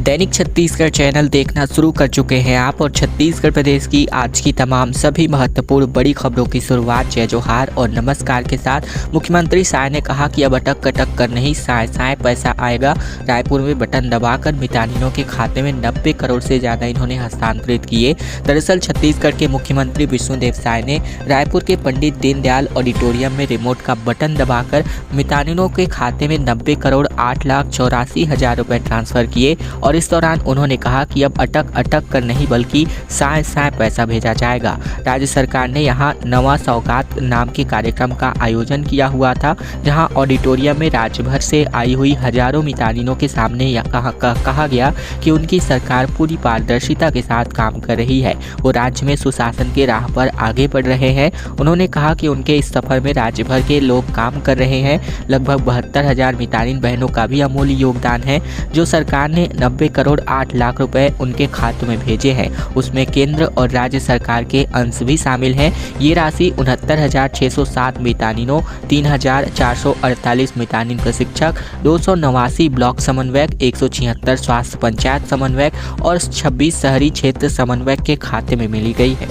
दैनिक Chhattisgarh channel देखना शुरू कर चुके हैं आप और छत्तीसगढ़ प्रदेश की आज की तमाम सभी महत्वपूर्ण बड़ी खबरों की शुरुआत जय जोहार और नमस्कार के साथ। मुख्यमंत्री साय ने कहा कि अब अटक कटक कर नहीं साय साय पैसा आएगा। रायपुर में बटन दबाकर मितानिनों के खाते में 90 करोड़ से ज़्यादा इन्होंने हस्तांतरित किए। दरअसल छत्तीसगढ़ के मुख्यमंत्री विष्णुदेव साय ने रायपुर के पंडित दीनदयाल ऑडिटोरियम में रिमोट का बटन दबाकर मितानिनों के खाते में 90 करोड़ 8,84,000 रुपये ट्रांसफर किए और इस दौरान उन्होंने कहा कि अब अटक अटक कर नहीं बल्कि साय साय पैसा भेजा जाएगा। राज्य सरकार ने यहां नवा सौगात नाम के कार्यक्रम का आयोजन किया हुआ था, जहां ऑडिटोरियम में राज्य भर से आई हुई हजारों मितानिनों के सामने कहा गया कि उनकी सरकार पूरी पारदर्शिता के साथ काम कर रही है, वो राज्य में सुशासन के राह पर आगे बढ़ रहे हैं। उन्होंने कहा कि उनके इस सफर में राज्य भर के लोग काम कर रहे हैं। लगभग 72,000 मितानिन बहनों का भी अमूल्य योगदान है। जो सरकार ने 90 करोड़ 8 लाख रुपए उनके खातों में भेजे हैं, उसमें केंद्र और राज्य सरकार के अंश भी शामिल हैं। ये राशि 69,607 मितानिनों, 3,448 मितानिन प्रशिक्षक, 289 ब्लॉक समन्वयक, 176 स्वास्थ्य पंचायत समन्वयक और 26 शहरी क्षेत्र समन्वयक के खाते में मिली गई है।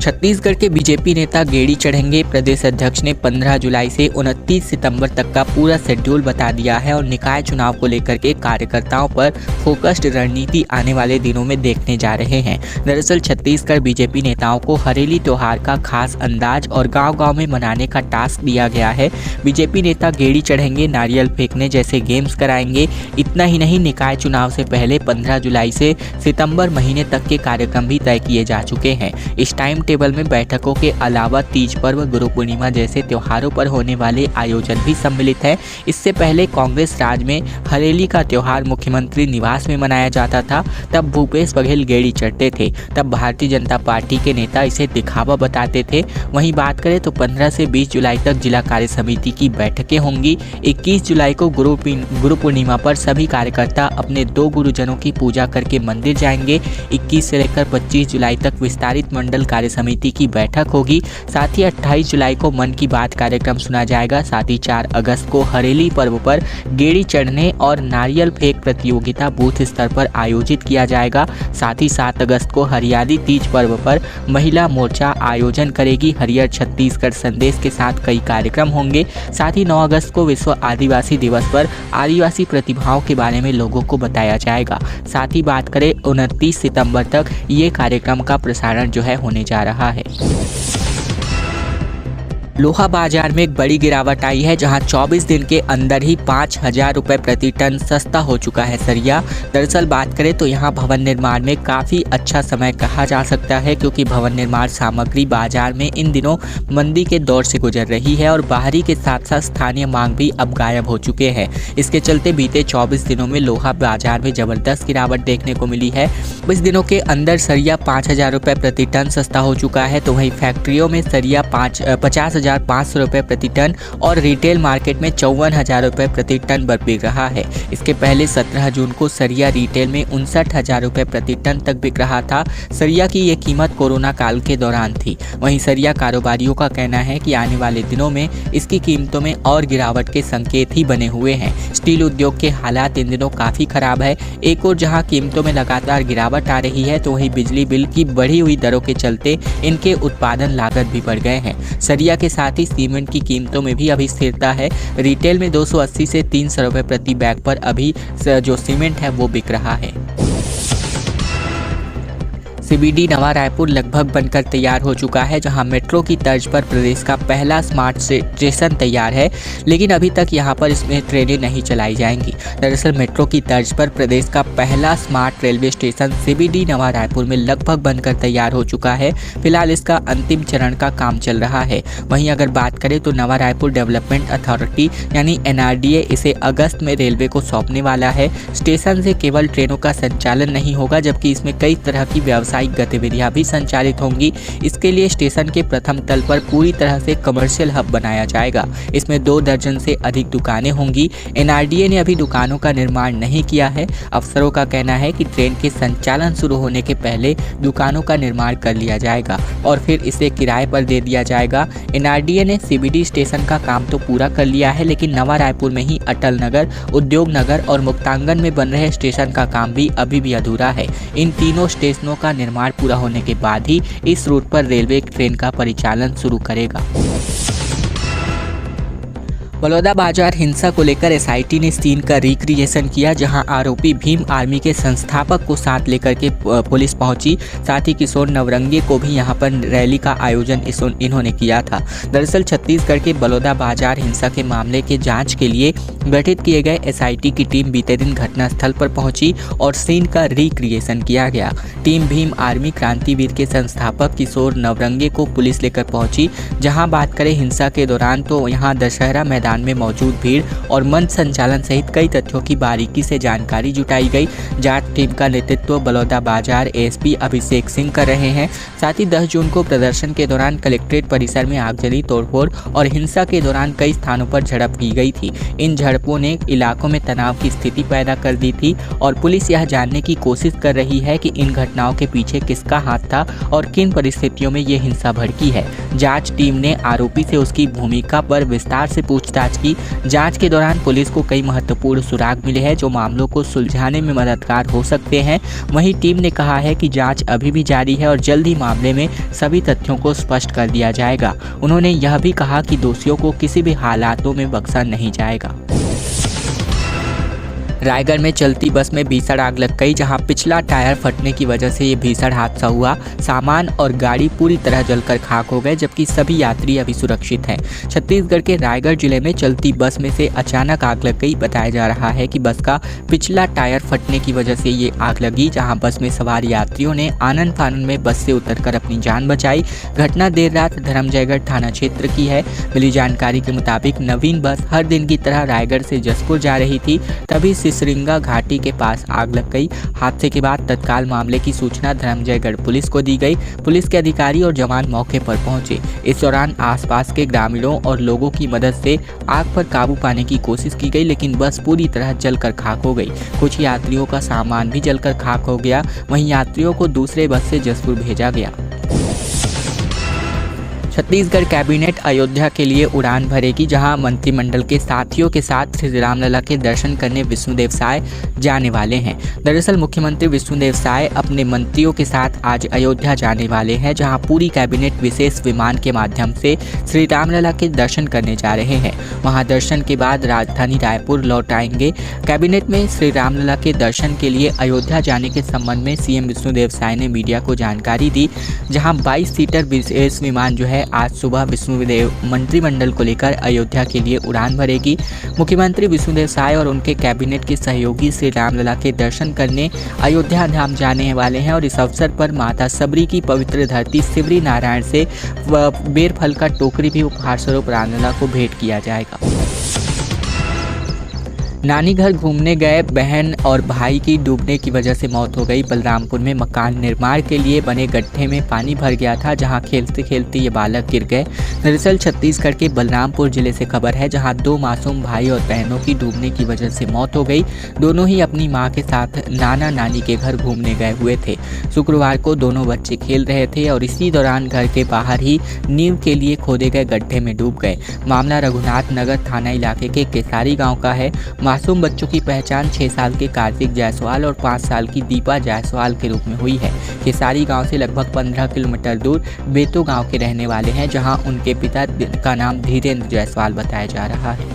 छत्तीसगढ़ के बीजेपी नेता गेड़ी चढ़ेंगे। प्रदेश अध्यक्ष ने 15 जुलाई से 29 सितंबर तक का पूरा शेड्यूल बता दिया है और निकाय चुनाव को लेकर के कार्यकर्ताओं पर फोकस्ड रणनीति आने वाले दिनों में देखने जा रहे हैं। दरअसल छत्तीसगढ़ बीजेपी नेताओं को हरेली त्योहार का खास अंदाज और गांव-गांव में मनाने का टास्क दिया गया है। बीजेपी नेता गेड़ी चढ़ेंगे, नारियल फेंकने जैसे गेम्स कराएंगे। इतना ही नहीं, निकाय चुनाव से पहले 15 जुलाई से सितंबर महीने तक के कार्यक्रम भी तय किए जा चुके हैं। इस टाइम टेबल में बैठकों के अलावा तीज पर्व, गुरु पूर्णिमा जैसे त्योहारों पर होने वाले आयोजन भी सम्मिलित है। इससे पहले कांग्रेस राज में हरेली का त्योहार मुख्यमंत्री निवास में मनाया जाता था, तब भूपेश बघेल गेड़ी चढ़ते थे। तब भारतीय जनता पार्टी के नेता इसे दिखावा बताते थे। वहीं बात करें तो 15 से 20 जुलाई तक जिला कार्य समिति की बैठकें होंगी। 21 जुलाई को गुरु पूर्णिमा पर सभी कार्यकर्ता अपने 2 गुरुजनों की पूजा करके मंदिर जाएंगे। 21 से लेकर 25 जुलाई तक विस्तारित मंडल कार्य समिति की बैठक होगी। साथ ही 28 जुलाई को मन की बात कार्यक्रम सुना जाएगा। साथ ही 4 अगस्त को हरेली पर्व पर गेड़ी चढ़ने और नारियल फेंक प्रतियोगिता बूथ स्तर पर आयोजित किया जाएगा। साथ ही 7 अगस्त को हरियाली तीज पर्व पर महिला मोर्चा आयोजन करेगी। हरियर छत्तीसगढ़ संदेश के साथ कई कार्यक्रम होंगे। साथ ही 9 अगस्त को विश्व आदिवासी दिवस पर आदिवासी प्रतिभाओं के बारे में लोगों को बताया जाएगा। साथ ही बात करें 29 सितंबर तक ये कार्यक्रम का प्रसारण जो है होने जा रहा है। लोहा बाजार में एक बड़ी गिरावट आई है, जहां 24 दिन के अंदर ही 5,000 रुपये प्रति टन सस्ता हो चुका है सरिया। दरअसल बात करें तो यहां भवन निर्माण में काफ़ी अच्छा समय कहा जा सकता है, क्योंकि भवन निर्माण सामग्री बाजार में इन दिनों मंदी के दौर से गुजर रही है और बाहरी के साथ साथ स्थानीय मांग भी अब गायब हो चुके हैं। इसके चलते बीते 24 दिनों में लोहा बाजार में ज़बरदस्त गिरावट देखने को मिली है। 20 दिनों के अंदर सरिया 5,000 रुपये प्रति टन सस्ता हो चुका है, तो वहीं फैक्ट्रियों में सरिया 50,500 रुपये प्रति टन और रिटेल मार्केट में 54,000 रुपये प्रति टन पर बिक रहा है। इसके पहले 17 जून को सरिया रिटेल में 59,000 रुपये प्रति टन तक बिक रहा था। सरिया की ये कीमत कोरोना काल के दौरान थी। वहीं सरिया कारोबारियों का कहना है कि आने वाले दिनों में इसकी कीमतों में और गिरावट के संकेत ही बने हुए हैं। स्टील उद्योग के हालात इन दिनों काफ़ी खराब है। एक और जहाँ कीमतों में लगातार गिरावट आ रही है, तो वहीं बिजली बिल की बढ़ी हुई दरों के चलते इनके उत्पादन लागत भी बढ़ गए हैं। सरिया के साथ ही सीमेंट की कीमतों में भी अभी स्थिरता है। रिटेल में 280 से 300 रुपये प्रति बैग पर अभी जो सीमेंट है वो बिक रहा है। सीबीडी नवा रायपुर लगभग बनकर तैयार हो चुका है, जहां मेट्रो की तर्ज पर प्रदेश का पहला स्मार्ट स्टेशन तैयार है, लेकिन अभी तक यहां पर इसमें ट्रेनें नहीं चलाई जाएंगी। दरअसल मेट्रो की तर्ज पर प्रदेश का पहला स्मार्ट रेलवे स्टेशन सीबीडी नवा रायपुर में लगभग बनकर तैयार हो चुका है। फिलहाल इसका अंतिम चरण का काम चल रहा है। वहीं अगर बात करें तो नवा रायपुर डेवलपमेंट अथॉरिटी यानी NRDA इसे अगस्त में रेलवे को सौंपने वाला है। स्टेशन से केवल ट्रेनों का संचालन नहीं होगा, जबकि इसमें कई तरह की व्यवस्था व्यावसायिक गतिविधियां भी संचालित होंगी। इसके लिए स्टेशन के प्रथम तल पर पूरी तरह से कमर्शियल हब बनाया जाएगा। इसमें 2 दर्जन से अधिक दुकानें होंगी। एनआरडीए ने अभी दुकानों का निर्माण नहीं किया है। अफसरों का कहना है कि ट्रेन के संचालन शुरू होने के पहले दुकानों का निर्माण कर लिया जाएगा और फिर इसे किराए पर दे दिया जाएगा। एनआरडीए ने सीबीडी स्टेशन का काम तो पूरा कर लिया है, लेकिन नवा रायपुर में ही अटल नगर, उद्योग नगर और मुक्तांगन में बन रहे स्टेशन का काम भी अभी भी अधूरा है। इन तीनों स्टेशनों का निर्माण पूरा होने के बाद ही इस रूट पर रेलवे ट्रेन का परिचालन शुरू करेगा। बलौदाबाजार हिंसा को लेकर एसआईटी ने सीन का रिक्रिएशन किया, जहां आरोपी भीम आर्मी के संस्थापक को साथ लेकर के पुलिस पहुंची। साथ ही किशोर नवरंगे को भी यहां पर रैली का आयोजन इन्होंने किया था। दरअसल छत्तीसगढ़ के बलौदाबाजार हिंसा के मामले के जांच के लिए गठित किए गए एसआईटी की टीम बीते दिन घटनास्थल पर पहुंची और सीन का रिक्रिएशन किया गया। टीम भीम आर्मी क्रांतिवीर के संस्थापक किशोर नवरंगे को पुलिस लेकर पहुंची। जहां बात करें हिंसा के दौरान, तो यहां दशहरा मैदान में मौजूद भीड़ और मंच संचालन सहित कई तथ्यों की बारीकी से जानकारी जुटाई गई। जांच टीम का नेतृत्व बलौदाबाजार एसपी अभिषेक सिंह कर रहे हैं। साथ ही 10 जून को प्रदर्शन के दौरान कलेक्ट्रेट परिसर में आगजनी, तोड़फोड़ और हिंसा के दौरान कई स्थानों पर झड़प की गई थी। इन झड़पों ने इलाकों में तनाव की स्थिति पैदा कर दी थी और पुलिस यह जानने की कोशिश कर रही है कि इन घटनाओं के पीछे किसका हाथ था और किन परिस्थितियों में ये हिंसा भड़की है। जांच टीम ने आरोपी से उसकी भूमिका पर विस्तार से पूछताछ की। जांच के दौरान पुलिस को कई महत्वपूर्ण सुराग मिले हैं जो मामलों को सुलझाने में मददगार हो सकते हैं। वहीं टीम ने कहा है कि जांच अभी भी जारी है और जल्द ही मामले में सभी तथ्यों को स्पष्ट कर दिया जाएगा। उन्होंने यह भी कहा कि दोषियों को किसी भी हालातों में बख्शा नहीं जाएगा। रायगढ़ में चलती बस में भीषण आग लग गई, जहां पिछला टायर फटने की वजह से ये भीषण हादसा हुआ। सामान और गाड़ी पूरी तरह जलकर खाक हो गए, जबकि सभी यात्री अभी सुरक्षित हैं। छत्तीसगढ़ के रायगढ़ जिले में चलती बस में से अचानक आग लग गई। बताया जा रहा है कि बस का पिछला टायर फटने की वजह से ये आग लगी, जहां बस में सवार यात्रियों ने आनन फानन में बस से उतरकर अपनी जान बचाई। घटना देर रात धर्मजयगढ़ थाना क्षेत्र की है। मिली जानकारी के मुताबिक नवीन बस हर दिन की तरह रायगढ़ से जसपुर जा रही थी, तभी सिसरिंगा घाटी के पास आग लग गई। हादसे के बाद तत्काल मामले की सूचना धर्मजयगढ़ पुलिस को दी गई। पुलिस के अधिकारी और जवान मौके पर पहुंचे। इस दौरान आसपास के ग्रामीणों और लोगों की मदद से आग पर काबू पाने की कोशिश की गई, लेकिन बस पूरी तरह जलकर खाक हो गई। कुछ यात्रियों का सामान भी जलकर खाक हो गया। वहीं यात्रियों को दूसरे बस से जसपुर भेजा गया। छत्तीसगढ़ कैबिनेट अयोध्या के लिए उड़ान भरेगी, जहां मंत्रिमंडल के साथियों के साथ श्री रामलला के दर्शन करने विष्णुदेव साय जाने वाले हैं। दरअसल मुख्यमंत्री विष्णुदेव साय अपने मंत्रियों के साथ आज अयोध्या जाने वाले हैं, जहां पूरी कैबिनेट विशेष विमान के माध्यम से श्री रामलला के दर्शन करने जा रहे हैं। वहां दर्शन के बाद राजधानी रायपुर लौट आएंगे। कैबिनेट में श्री रामलला के दर्शन के लिए अयोध्या जाने के संबंध में सीएम विष्णुदेव साय ने मीडिया को जानकारी दी, जहां 22 सीटर विशेष विमान जो है आज सुबह विष्णुदेव मंत्रिमंडल को लेकर अयोध्या के लिए उड़ान भरेगी। मुख्यमंत्री विष्णुदेव साय और उनके कैबिनेट के सहयोगी श्री रामलला के दर्शन करने अयोध्या धाम जाने वाले हैं और इस अवसर पर माता सबरी की पवित्र धरती सिवरी नारायण से बेर फल का टोकरी भी उपहार स्वरूप रामलला को भेंट किया जाएगा। नानी घर घूमने गए बहन और भाई की डूबने की वजह से मौत हो गई। बलरामपुर में मकान निर्माण के लिए बने गड्ढे में पानी भर गया था, जहां खेलते खेलते ये बालक गिर गए। दरअसल छत्तीसगढ़ के बलरामपुर जिले से खबर है, जहां 2 मासूम भाई और बहनों की डूबने की वजह से मौत हो गई। दोनों ही अपनी मां के साथ नाना नानी के घर घूमने गए हुए थे। शुक्रवार को दोनों बच्चे खेल रहे थे और इसी दौरान घर के बाहर ही नींव के लिए खोदे गए गड्ढे में डूब गए। मामला रघुनाथ नगर थाना इलाके के केसारी गाँव का है। मासूम बच्चों की पहचान 6 साल के कार्तिक जायसवाल और 5 साल की दीपा जायसवाल के रूप में हुई है। केसारी गांव से लगभग 15 किलोमीटर दूर बेतो गांव के रहने वाले हैं, जहां उनके पिता का नाम धीरेन्द्र जायसवाल बताया जा रहा है।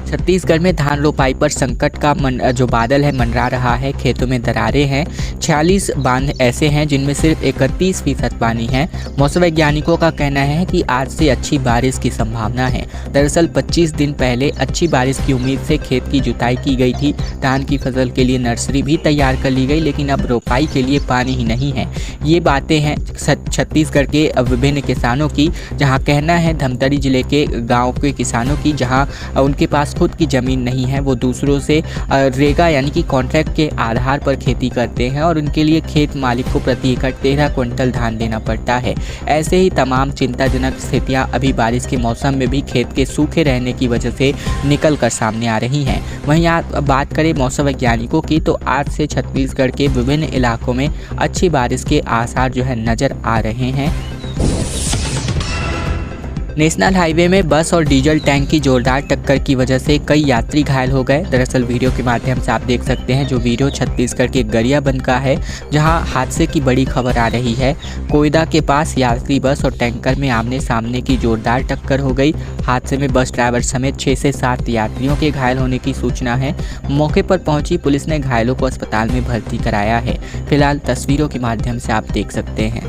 छत्तीसगढ़ में धान रोपाई पर संकट का जो बादल है मंडरा रहा है। खेतों में दरारें हैं। 46 बांध ऐसे हैं जिनमें सिर्फ 31% पानी है। मौसम वैज्ञानिकों का कहना है कि आज से अच्छी बारिश की संभावना है। दरअसल 25 दिन पहले अच्छी बारिश की उम्मीद से खेत की जुताई की गई थी। धान की फसल के लिए नर्सरी भी तैयार कर ली गई, लेकिन अब रोपाई के लिए पानी ही नहीं है। ये बातें हैं छत्तीसगढ़ के विभिन्न किसानों की, जहाँ कहना है धमतरी जिले के गाँव के किसानों की, जहाँ उनके पास खुद की ज़मीन नहीं है, वो दूसरों से रेगा यानी कि कॉन्ट्रैक्ट के आधार पर खेती करते हैं और उनके लिए खेत मालिक को प्रति एकड़ 13 क्विंटल धान देना पड़ता है। ऐसे ही तमाम चिंताजनक स्थितियां अभी बारिश के मौसम में भी खेत के सूखे रहने की वजह से निकल कर सामने आ रही हैं। वहीं आप बात करें मौसम वैज्ञानिकों की, तो आज से छत्तीसगढ़ के विभिन्न इलाकों में अच्छी बारिश के आसार जो है नज़र आ रहे हैं। नेशनल हाईवे में बस और डीजल टैंक की जोरदार टक्कर की वजह से कई यात्री घायल हो गए। दरअसल वीडियो के माध्यम से आप देख सकते हैं, जो वीडियो छत्तीसगढ़ के गरियाबंद का है, जहां हादसे की बड़ी खबर आ रही है। कोयदा के पास यात्री बस और टैंकर में आमने सामने की जोरदार टक्कर हो गई। हादसे में बस ड्राइवर समेत 6 से 7 यात्रियों के घायल होने की सूचना है। मौके पर पहुंची पुलिस ने घायलों को अस्पताल में भर्ती कराया है। फिलहाल तस्वीरों के माध्यम से आप देख सकते हैं।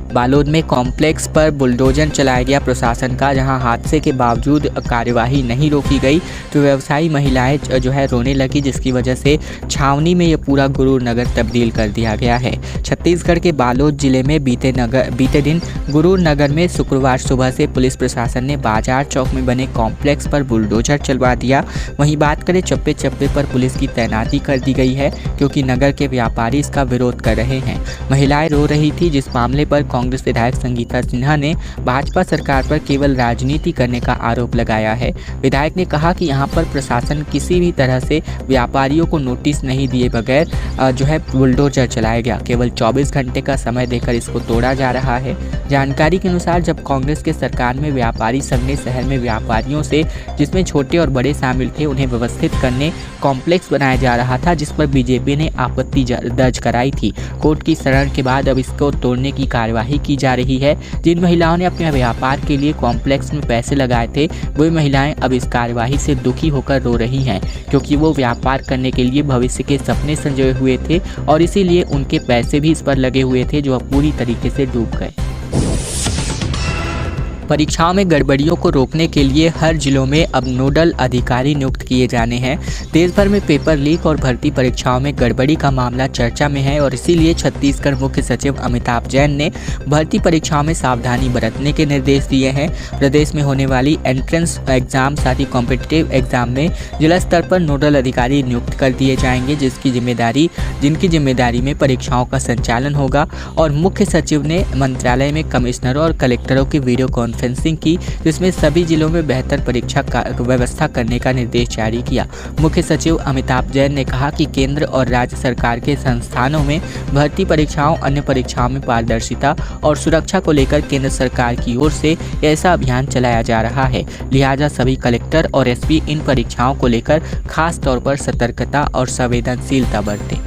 बालोद में कॉम्प्लेक्स पर बुलडोजर चलाया गया प्रशासन का, जहां हादसे के बावजूद कार्यवाही नहीं रोकी गई तो व्यवसायी महिलाएं जो है रोने लगी, जिसकी वजह से छावनी में ये पूरा गुरूर नगर तब्दील कर दिया गया है। छत्तीसगढ़ के बालोद जिले में बीते दिन गुरूर नगर में शुक्रवार सुबह से पुलिस प्रशासन ने बाजार चौक में बने कॉम्प्लेक्स पर बुलडोजर चलवा दिया। वहीं बात करें चप्पे चप्पे पर पुलिस की तैनाती कर दी गई है, क्योंकि नगर के व्यापारी इसका विरोध कर रहे हैं। महिलाएं रो रही थी, जिस मामले पर कांग्रेस विधायक संगीता सिन्हा ने भाजपा सरकार पर केवल राजनीति करने का आरोप लगाया है। विधायक ने कहा कि यहां पर प्रशासन किसी भी तरह से व्यापारियों को नोटिस नहीं दिए बगैर जो है बुलडोजर चलाया गया। केवल 24 घंटे का समय देकर इसको तोड़ा जा रहा है। जानकारी के अनुसार जब कांग्रेस के सरकार में व्यापारी संघ ने शहर में व्यापारियों से, जिसमें छोटे और बड़े शामिल थे, उन्हें व्यवस्थित करने कॉम्प्लेक्स बनाया जा रहा था, जिस पर बीजेपी ने आपत्ति दर्ज कराई थी। कोर्ट की शरण के बाद अब इसको तोड़ने की कार्यवाही की जा रही है। जिन महिलाओं ने अपने व्यापार के लिए कॉम्प्लेक्स में पैसे लगाए थे, वही महिलाएं अब इस कार्यवाही से दुखी होकर रो रही हैं, क्योंकि वो व्यापार करने के लिए भविष्य के सपने संजोए हुए थे और इसीलिए उनके पैसे भी इस पर लगे हुए थे, जो अब पूरी तरीके से डूब गए। परीक्षाओं में गड़बड़ियों को रोकने के लिए हर जिलों में अब नोडल अधिकारी नियुक्त किए जाने हैं। देश भर में पेपर लीक और भर्ती परीक्षाओं में गड़बड़ी का मामला चर्चा में है और इसीलिए छत्तीसगढ़ मुख्य सचिव अमिताभ जैन ने भर्ती परीक्षाओं में सावधानी बरतने के निर्देश दिए हैं। प्रदेश में होने वाली एंट्रेंस एग्जाम साथ ही कॉम्पिटिटिव एग्जाम में जिला स्तर पर नोडल अधिकारी नियुक्त कर दिए जाएंगे, जिनकी जिम्मेदारी में परीक्षाओं का संचालन होगा। और मुख्य सचिव ने मंत्रालय में कमिश्नरों और कलेक्टरों की वीडियो कॉन्फ्रेंसिंग की, जिसमें सभी जिलों में बेहतर परीक्षा व्यवस्था करने का निर्देश जारी किया। मुख्य सचिव अमिताभ जैन ने कहा कि केंद्र और राज्य सरकार के संस्थानों में भर्ती परीक्षाओं, अन्य परीक्षाओं में पारदर्शिता और सुरक्षा को लेकर केंद्र सरकार की ओर से ऐसा अभियान चलाया जा रहा है। लिहाजा सभी कलेक्टर और एसपी इन परीक्षाओं को लेकर खास तौर पर सतर्कता और संवेदनशीलता बरतें।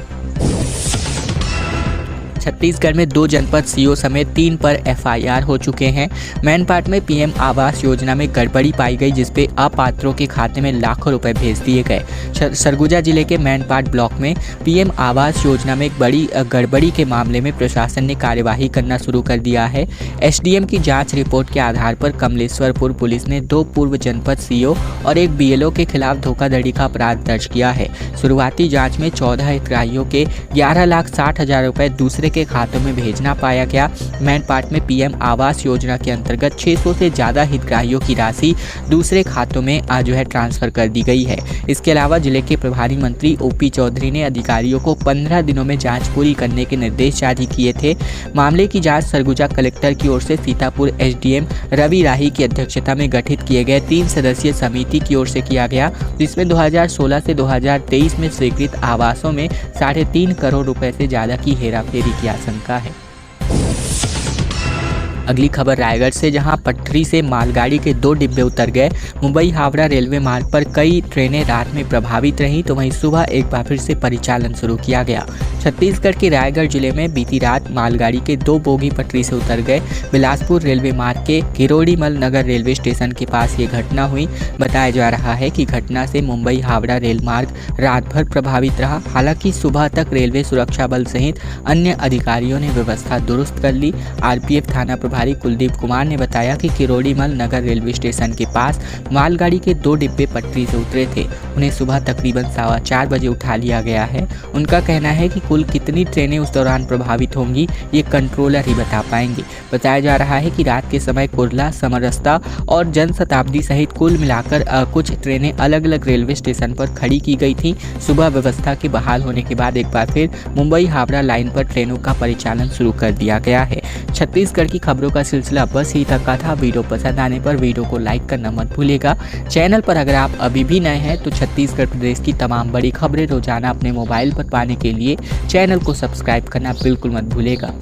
छत्तीसगढ़ में 2 जनपद सीओ समेत 3 पर एफआईआर हो चुके हैं। मैनपाट में पीएम आवास योजना में गड़बड़ी पाई गई, जिसपे अपात्रों के खाते में लाखों रुपए भेज दिए गए। सरगुजा जिले के मैनपाट ब्लॉक में पीएम आवास योजना में एक बड़ी गड़बड़ी के मामले में प्रशासन ने कार्यवाही करना शुरू कर दिया है। एसडीएम की जांच रिपोर्ट के आधार पर कमलेश्वरपुर पुलिस ने 2 पूर्व जनपद सीओ और एक बीएलओ के खिलाफ धोखाधड़ी का अपराध दर्ज किया है। शुरुआती जाँच में 14 हितग्राहियों के 11,60,000 रुपए दूसरे के खातों में भेजना पाया गया। मैनपाट में पीएम आवास योजना के अंतर्गत 600 से ज्यादा हितग्राहियों की राशि दूसरे खातों में आज ट्रांसफर कर दी गई है। इसके अलावा जिले के प्रभारी मंत्री ओपी चौधरी ने अधिकारियों को 15 दिनों में जांच पूरी करने के निर्देश जारी किए थे। मामले की जांच सरगुजा कलेक्टर की ओर से सीतापुर एसडीएम रवि राही की अध्यक्षता में गठित किए गए 3 सदस्यीय समिति की ओर से किया गया, जिसमें 2016 से 2023 में स्वीकृत आवासों में 3.5 करोड़ रुपए से ज्यादा की हेराफेरी की आशंका है। अगली खबर रायगढ़ से, जहां पटरी से मालगाड़ी के 2 डिब्बे उतर गए। मुंबई हावड़ा रेलवे मार्ग पर कई ट्रेनें रात में प्रभावित रहीं, तो वहीं सुबह एक बार फिर से परिचालन शुरू किया गया। छत्तीसगढ़ के रायगढ़ जिले में बीती रात मालगाड़ी के 2 बोगी पटरी से उतर गए। बिलासपुर रेलवे मार्ग के किरोड़ीमल नगर रेलवे स्टेशन के पास ये घटना हुई। बताया जा रहा है कि घटना से मुंबई हावड़ा रेल मार्ग रात भर प्रभावित रहा। हालांकि सुबह तक रेलवे सुरक्षा बल सहित अन्य अधिकारियों ने व्यवस्था दुरुस्त कर ली। आरपीएफ थाना प्रभारी कुलदीप कुमार ने बताया कि किरोड़ीमल नगर रेलवे स्टेशन के पास मालगाड़ी के 2 डिब्बे पटरी से उतरे थे। उन्हें सुबह तकरीबन 4:15 बजे उठा लिया गया है। उनका कहना है कि कुल कितनी ट्रेनें उस दौरान प्रभावित होंगी ये कंट्रोलर ही बता पाएंगे। बताया जा रहा है कि रात के समय कुर्ला, समरस्ता और जनशताब्दी सहित कुल मिलाकर कुछ ट्रेनें अलग अलग रेलवे स्टेशन पर खड़ी की गई थी। सुबह व्यवस्था के बहाल होने के बाद एक बार फिर मुंबई हावड़ा लाइन पर ट्रेनों का परिचालन शुरू कर दिया गया है। छत्तीसगढ़ की खबरों का सिलसिला बस ही तक का था। वीडियो पसंद आने पर वीडियो को लाइक करना मत भूलिएगा। चैनल पर अगर आप अभी भी नए हैं तो छत्तीसगढ़ प्रदेश की तमाम बड़ी खबरें रोजाना अपने मोबाइल पर पाने के लिए चैनल को सब्सक्राइब करना बिल्कुल मत भूलिएगा।